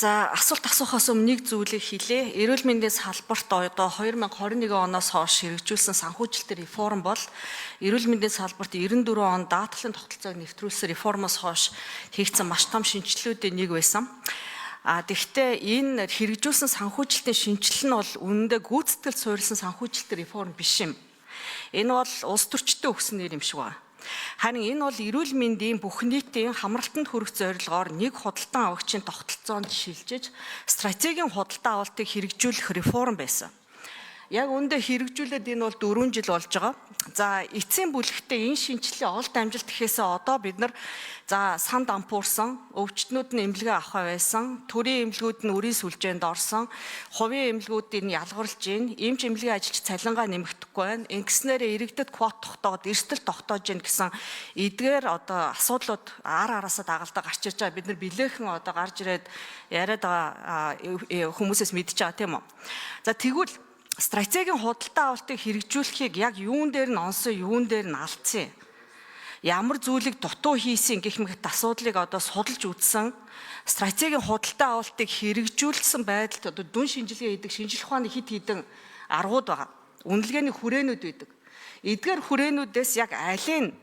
За асуулт асуухаас өмнө нэг зүйлийг хэлье. Эрүүл мэндийн салбарт одоо 2021 оноос хойш хэрэгжүүлсэн санхүүжилтийн реформ бол эрүүл мэндийн салбарт 94 он даатгалын тогтолцоог нэвтрүүлсэн реформоос хойш хийгдсэн маш том шинжилгүүдийн нэг байсан. Тэгэхдээ энэ хэрэгжүүлсэн санхүүжилтийн шинжилэл нь бол үнэндээ гүйцэтгэл суурилсан санхүүжилтийн реформ биш юм. Энэ бол улс төрчдөө өгсөн нэр юм шиг байна. Харин энэ бол эрүүл мэндийн бүх нийтийн хамралтанд хүрэх зорилгоор нэг худалдан авагчийн тогтолцоонд шилжиж стратегийн худалдан авалтыг хэрэгжүүлэх реформ байсан. Яг үүндээ хэрэгжүүлээд энэ бол 4 жил болж байгаа. За эцсийн бүлэгтээ энэ шинжилгээ олд амжилт гэхээсээ одоо бид нар санд ампуурсан, өвчтнүүд нь эмнэлгээ авах байсан, төрийн эмнэлгүүд нь үрийн сүлжээнд орсон, хувийн эмнэлгүүдийг нь ялгарлж гин, эмч эмнэлгийн ажилч цалингаа нэмэгдэхгүй байна. Ингэснээр иргэдэд квот тогтоод, эрсдэл тогтоож гин гэсэн эдгээр одоо асуудлууд араасаа дагалдаа гарч ирж байгаа. Бид нар билээхэн одоо гарч ирээд яриад байгаа хүмүүсээс мэдж байгаа тийм үү. За тэгвэл стратегийн худалдан авалтыг хэрэгжүүлэхийг яг юун дээр нь онсон, юун дээр нь алдсан. Ямар зүйлийг дутуу хийсэн гэх мэт асуудлыг одоо судалж үзсэн. Стратегийн худалдан авалтыг хэрэгжүүлсэн байдалд одоо дүн шинжилгээ хийдэг шинжилх ухааны хэд хэдэн аргууд байгаа. Үнэлгээний хүрээнүүд байдаг. Эдгээр хүрээнүүдээс яг алийг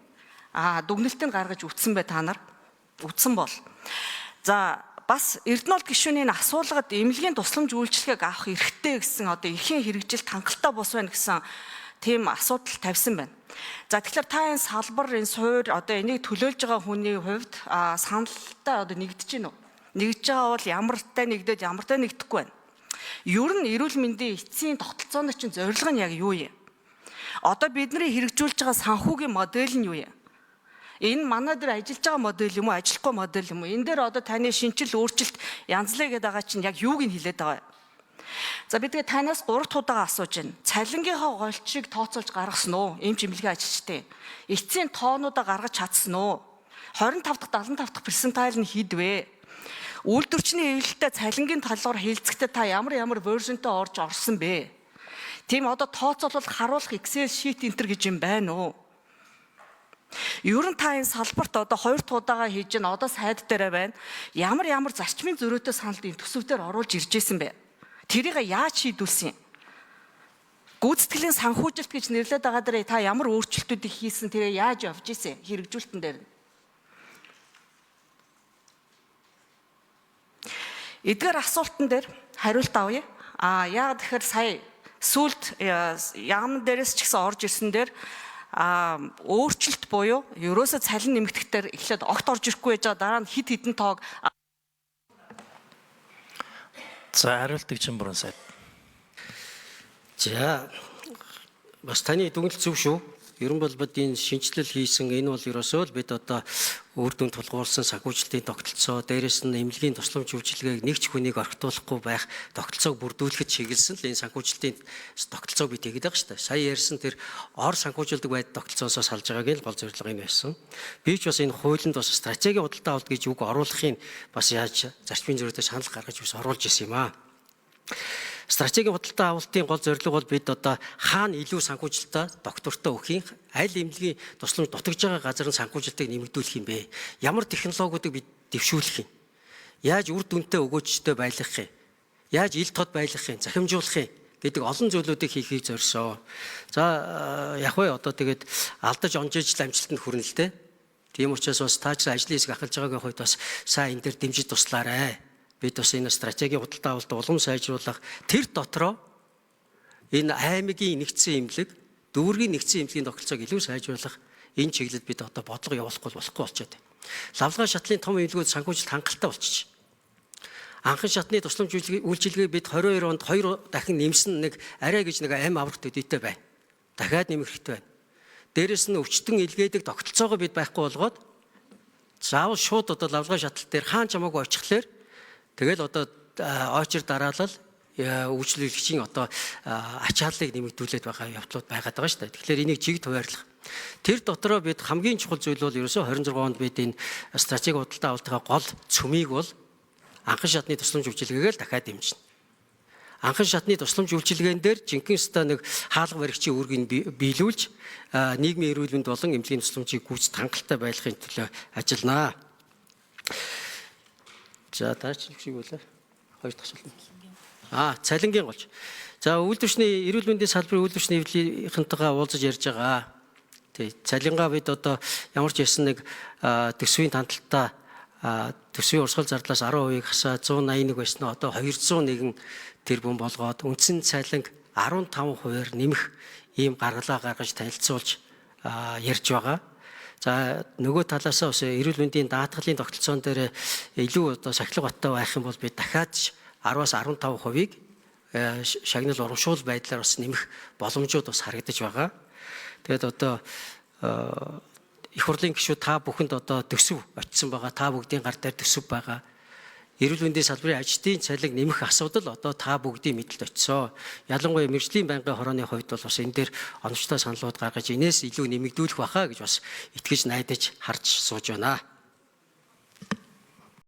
дүгнэлтийг гаргаж үтсэн бай та нар. Үтсэн бол. За бас Эрдэнэт гишүүний асуулгад эмнэлгийн тусламж үйлчилгээг авах эрхтэй гэсэн одоо эрхийн хэрэгжилт хангалттай бус байна гэсэн тийм асуудал тавьсан байна. За тэгэхээр та энэ салбар, энэ суур одоо энийг төлөөлж байгаа хүний хувьд саналтай одоо нэгдэж гин үү? Нэгдэж байгаа бол ямартай нэгдээд ямартай нэгдэхгүй байна. Ер нь эрүүл мэндийн эцсийн тогтолцооны чинь зорилго нь яг юу юм? Одоо бидний хэрэгжүүлж байгаа санхүүгийн модель нь юу юм? Энэ манай дээр ажиллаж байгаа модель юм уу, ажиллахгүй модель юм уу? Энэ дээр одоо таны шинжил өөрчлөлт янзлаа гэдэг байгаа чинь яг юуг нь хэлээд байгаа юм? За би тэгээ танаас 3 удаа асууж байна. Цалингийнхаа голчийг тооцоолж гаргасан уу? Эмч эмнэлгийн ажилчтай. Эцсийн тоонуудаа гаргаж чадсан уу? 25 дахь 75 дахь персентайл нь хэд вэ? Үйлдвэрчний хэвлэлтэй цалингийн талаар хэлцэхдээ та ямар версэнтэй орсон бэ? Тийм одоо тооцоолол харуулах Excel sheet энтер гэж юм байна уу? Ер нь та энэ салбарт одоо 2 удаагаа хийж гэн одоо сайд дээрээ байна. Ямар зарчмын зөрөөтэй саналд энэ төсөвдөр оруулж ирж байсан бэ? Тэрийг яаж шийдүүлсэн юм? Гүйцэтгэлийн санхүүжилт гэж нэрлэдэг байгаа дээр та ямар өөрчлөлтүүдийг хийсэн, тэрийг яаж явж ийсэн хэрэгжүүлэлтэн дээр? Эдгээр асуултан дээр хариулт авъя. Яг тэгэхээр сая сүүлд яамн дээрээс ч гэсэн орж ирсэн дээр өөрчлөлт буюу ерөөсөө цалин нэмэгдэхээр эхлээд огт орж ирэхгүй байж байгаа, дараа нь хид хідэн тоог. За хариултыг чинь бүрэн сайд. За бас таны дүгнэлт зөв шүү. Ерөн бол бид энэ шинжилэл хийсэн энэ бол ерөөсөө л бид одоо үр дүн тулгуурласан санхүүжилтийн тогтолцоо, дээрээс нь эмнэлгийн тусламж үйлчилгээг нэг ч хүнийг орхитуулахгүй байх тогтолцоог бүрдүүлэхэд чиглэсэн л энэ санхүүжилтийн тогтолцоог бид хийгээд байгаа шүү дээ. Сая ярьсан тэр ор санхүүжилдэг байдал тогтолцоосоо салж байгааг нь гол зорилго юм байсан. Би ч бас энэ хуулинд бас стратегийн худалдаа авалт гэж үг оруулахын бас яаж зарчмын зөрүүтэй санал гаргаж бас оруулж ирсэн юм аа. Стратегийн худалдаа авалтын гол зорилго бол бид одоо хаана илүү санхүүжилтаа доктортой өгөх юм, аль эмнэлгийн тусламж дутагдж байгаа газар нь санхүүжилтыг нэмэгдүүлэх юм бэ? Ямар технологиудыг бид дэвшүүлэх юм? Яаж үр дүнтэй өгөөжтэй байлгах юм? Яаж ил тод байлгах юм, захимжуулах юм гэдэг олон зүйлүүдийг хийхийг зорьсон. За яг вэ одоо тэгээд алдаж онжиж амжилтанд хүрнэ л дээ. Тийм учраас бас та ч ажлын хэсэг ахалж байгаагийн хувьд бас сайн энэ дээр дэмжиж туслаарай. Бид бас энэ стратегийн худалдаа авалт улам сайжруулах тэр дотроо энэ аймгийн нэгдсэн эмнэлэг, дүүргийн нэгдсэн эмнэлгийн тогтолцоог илүү сайжруулах энэ чиглэлд бид одоо бодлого явуулахгүй болчиход байна. Лавлгаа шатлын том эмнэлгүүд санхүүжилт хангалттай болчих. Анхан шатны тусламж үйлчилгээг бид 22 онд 2 дахин нэмсэн нэг арай гэж нэг амь аврагт өдөөтэй байна. Дахиад нэмэх хэрэгтэй байна. Дээрээс нь өвчтөн илгээдэг тогтолцоогоо бид байхгүй болгоод заавал шууд одоо лавлгаа шатал дээр хаан чамаагүй очихлаар тэгэл одоо очир дараалал үйлчлүүлэгчийн одоо ачааллыг нэмэгдүүлээд байгаа явдлууд байгаад байгаа шүү дээ. Тэгэхээр энийг жигд хуваарлах. Тэр дотроо бид хамгийн чухал зүйл бол ерөөсөө 26 онд бид энэ стратегийн худалдаа авалтын гол цөмийг бол анхан шатны тусламж үйлчилгээгээ л дахиад дэмжинэ. Анхан шатны тусламж үйлчилгээн дээр жинхэнэ ста нэг хаалга баригчийн үүргийг биелүүлж нийгмийн эрүүл мэнд болон эмнэлгийн тусламжийг гүйцэд хангалттай байлгахын төлөө ажилланаа. За таач шиг үлээ. Хоёр дахь асуулт. Цалингийн голч. За үйлдвэрчний эрүүл мэндийн салбарын үйлдвэрчний хэвлэлийнхэнтэйгээ уулзаж ярьж байгаа. Тий. Цалингаа бид одоо ямар ч ярьсан нэг төсвийн танталтаа төсвийн урсгал зардлаас 10% хасаа 181 байснаа одоо 201 тэрбум болгоод үндсэн цалинг 15%-аар нэмэх ийм гаргалаа гаргаж танилцуулж ярьж байгаа. За нөгөө талаасаа бас эрүүл мэндийн даатгалын тогтолцоон дээр илүү одоо сахилга баттай байх юм бол бид дахиад 10-аас 15%-ийг шагнал урамшуул байдлаар бас нэмэх боломжууд бас харагдаж байгаа. Тэгээд одоо их хурлын гишүүд та бүхэнд одоо төсөв очсон байгаа. Та бүгдийн гар дээр төсөв байгаа. Эрүүл мэндийн салбарын ажилтны цалиг нэмэх асуудал одоо та бүгдийн мэдэлд очсон. Ялангуяа мэржлийн байнгын хорооны хувьд бол бас энэ дээр оновчтой саналууд гаргаж инээс илүү нэмэгдүүлэх байхаа гэж бас итгэж найдаж харж сууж байна.